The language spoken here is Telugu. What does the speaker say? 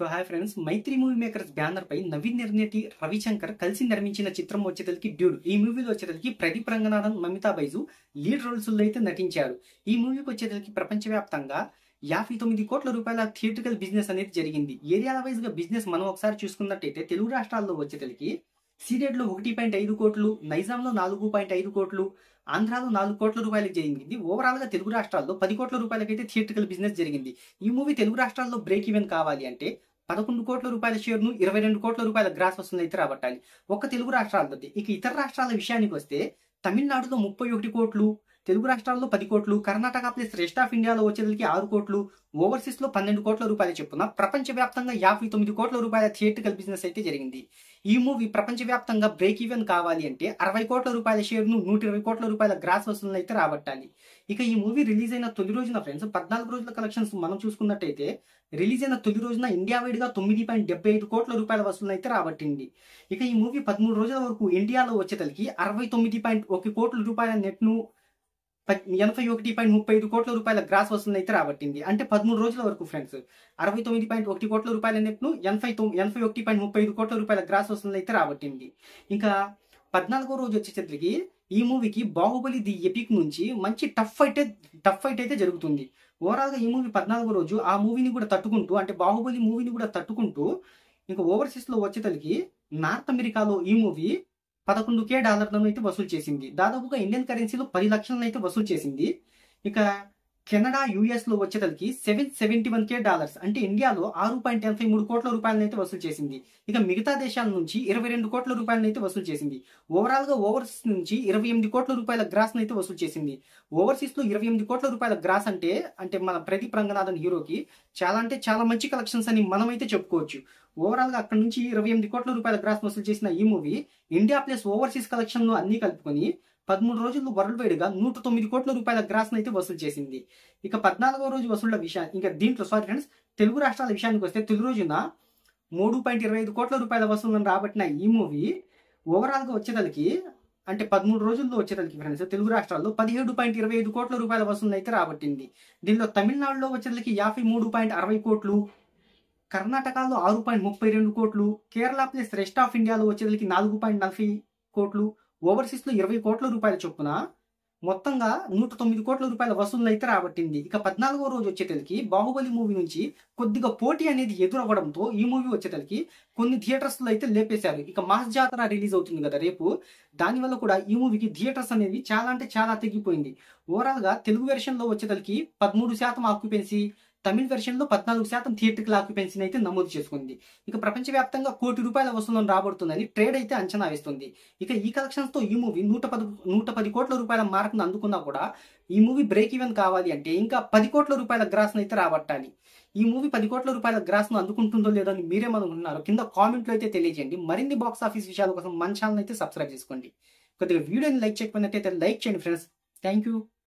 సో హాయ్ ఫ్రెండ్స్, మైత్రి మూవీ మేకర్స్ బ్యానర్ పై నవీన్ నిర్నేటి రవిశంకర్ కలిసి నిర్మించిన చిత్రం వచ్చేసరికి డ్యూడ్. ఈ మూవీలో వచ్చేసరికి ప్రదీప్ రంగనాథన్, మమితా బైజు లీడ్ రోల్స్ లో అయితే నటించారు. ఈ మూవీకి వచ్చేసరికి ప్రపంచవ్యాప్తంగా 59 కోట్ల రూపాయల థియేట్రికల్ బిజినెస్ అనేది జరిగింది. ఏరియాల వైజ్ గా బిజినెస్ మనం ఒకసారి చూసుకున్నట్టయితే తెలుగు రాష్ట్రాల్లో వచ్చేసరికి సీడెడ్ లో 1.5 కోట్లు, నైజాంలో 4.5 కోట్లు, ఆంధ్రాలో 4 కోట్ల రూపాయలకు జరిగింది. ఓవరాల్ గా తెలుగు రాష్ట్రాల్లో 10 కోట్ల రూపాయలకైతే థియేట్రికల్ బిజినెస్ జరిగింది. ఈ మూవీ తెలుగు రాష్ట్రాల్లో బ్రేక్ ఈవెన్ కావాలి అంటే 11 కోట్ల రూపాయల షేర్ను 22 కోట్ల రూపాయల గ్రాస్ వసూలు అయితే రాబట్టాలి ఒక్క తెలుగు రాష్ట్రాలతో. ఇక ఇతర రాష్ట్రాల విషయానికి వస్తే తమిళనాడులో 31 కోట్లు, తెలుగు రాష్ట్రాల్లో 10 కోట్లు, కర్ణాటక ప్లస్ రెస్ట్ ఆఫ్ ఇండియాలో వచ్చేసరికి 6 కోట్లు, ఓవర్సీస్ లో 12 కోట్ల రూపాయలు చెప్పున ప్రపంచవ్యాప్తంగా 59 కోట్ల రూపాయల థియేట్రికల్ బిజినెస్ అయితే జరిగింది. ఈ మూవీ ప్రపంచవ్యాప్తంగా బ్రేక్ ఈవెన్ కావాలి అంటే 60 కోట్ల రూపాయల షేర్ను 120 కోట్ల రూపాయల గ్రాస్ వసూలు అయితే రాబట్టాలి. ఇక ఈ మూవీ రిలీజ్ అయిన తొలి రోజున ఫ్రెండ్స్ 14 రోజుల కలెక్షన్స్ మనం చూసుకున్నట్టయితే రిలీజ్ అయిన తొలి రోజున ఇండియా వైడ్ గా 9.75 కోట్ల రూపాయల వసూలు అయితే రాబట్టింది. ఇక ఈ మూవీ 13 రోజుల వరకు ఇండియాలో వచ్చేసరికి 69.1 కోట్ల రూపాయల నెట్ ను 81.35 కోట్ల రూపాయల గ్రాస్ వసూలు అయితే రాబట్టింది. అంటే 13 రోజుల వరకు ఫ్రెండ్స్ 69.1 కోట్ల రూపాయల నెట్ ను 81.35 కోట్ల రూపాయల గ్రాస్ వసూలు అయితే రాబట్టింది. ఇంకా 14వ రోజు వచ్చేసరికి ఈ మూవీకి బాహుబలి ది ఎపిక్ నుంచి మంచి టఫ్ ఫైట్ అయితే జరుగుతుంది. ఓవరాల్ గా ఈ మూవీ 14వ రోజు ఆ మూవీని కూడా తట్టుకుంటూ, అంటే బాహుబలి మూవీని కూడా తట్టుకుంటూ, ఇంకా ఓవర్సీస్ లో వచ్చేసరికి నార్త్ అమెరికాలో ఈ మూవీ $11,000 అయితే వసూలు చేసింది. దాదాపుగా ఇండియన్ కరెన్సీలో 10 లక్షలను అయితే వసూలు చేసింది. ఇక కెనడా, యుఎస్ లో వచ్చేసరికి $771,000 అంటే ఇండియాలో 6.83 కోట్ల రూపాయలను అయితే వసూలు చేసింది. ఇక మిగతా దేశాల నుంచి 22 కోట్ల రూపాయలను అయితే వసూలు చేసింది. ఓవరాల్ గా ఓవర్సీస్ నుంచి 28 కోట్ల రూపాయల గ్రాస్ అయితే వసూలు చేసింది. ఓవర్సీస్ లో 28 కోట్ల రూపాయల గ్రాస్ అంటే మన ప్రదీప్ రంగనాథన్ హీరోకి చాలా అంటే చాలా మంచి కలెక్షన్స్ అని మనం అయితే చెప్పుకోవచ్చు. ఓవరాల్ గా అక్కడ నుంచి 28 కోట్ల రూపాయల గ్రాస్ వసూలు చేసిన ఈ movie India plus overseas collection లో అన్ని కలుపుకొని 13 రోజుల్లో వరల్డ్ వైడ్ గా 109 కోట్ల రూపాయల గ్రాస్ అయితే వసూలు చేసింది. ఇక 14వ రోజు వసూళ్ల విషయాన్ని, ఇంకా దీంట్లో సారీ ఫ్రెండ్స్, తెలుగు రాష్ట్రాల విషయానికి వస్తే తొలి రోజున 3.25 కోట్ల రూపాయల వసూలను రాబట్టిన ఈ మూవీ ఓవరాల్ గా వచ్చేసరికి, అంటే 13 రోజుల్లో వచ్చేసరికి ఫ్రెండ్స్ తెలుగు రాష్ట్రాల్లో 17.25 కోట్ల రూపాయల వసూలు అయితే రాబట్టింది. దీనిలో తమిళనాడులో వచ్చేసరికి 53.60 కోట్లు, కర్ణాటకలో 6.32 కోట్లు, కేరళ ప్లస్ రెస్ట్ ఆఫ్ ఇండియాలో వచ్చేసరికి 4.40 కోట్లు, ఓవర్సీస్ లో 20 కోట్ల రూపాయల చొప్పున మొత్తంగా 109 కోట్ల రూపాయల వసూలు అయితే రాబట్టింది. ఇక 14వ రోజు వచ్చేసరికి బాహుబలి మూవీ నుంచి కొద్దిగా పోటీ అనేది ఎదురవ్వడంతో ఈ మూవీ వచ్చేసరికి కొన్ని థియేటర్స్ లో అయితే లేపేశారు. ఇక మాస్ జాతర రిలీజ్ అవుతుంది కదా రేపు, దానివల్ల కూడా ఈ మూవీకి థియేటర్స్ అనేది చాలా అంటే చాలా తగ్గిపోయింది. ఓవరాల్ గా తెలుగు వెర్షన్ లో వచ్చేసరికి 13% ఆక్యుపెన్సీ, తమిళ వెర్షన్ లో 14% థియేట్రికల్ ఆక్యుపెన్సీని అయితే నమోదు చేసుకుంది. ఇక ప్రపంచవ్యాప్తంగా ₹1 కోటి వసూలను రాబడుతుందని ట్రేడ్ అయితే అంచనా వేస్తుంది. ఇక ఈ కలెక్షన్స్ తో ఈ మూవీ 110 కోట్ల రూపాయల మార్క్ ను అందుకున్నా కూడా ఈ మూవీ బ్రేక్ ఈవెన్ కావాలి అంటే ఇంకా 10 కోట్ల రూపాయల గ్రాస్ అయితే రాబట్టాలి. ఈ మూవీ 10 కోట్ల రూపాయల గ్రాస్ ను అందుకుంటుందో లేదో అని మీరేమనుకుంటున్నారు కింద కామెంట్ లో అయితే తెలియజేయండి. మరిన్ని బాక్స్ ఆఫీస్ విషయాల కోసం మన ఛానల్ అయితే సబ్స్క్రైబ్ చేసుకోండి. కొద్దిగా వీడియోని లైక్ చేయకపోయినట్టయితే లైక్ చేయండి ఫ్రెండ్స్. Thank you.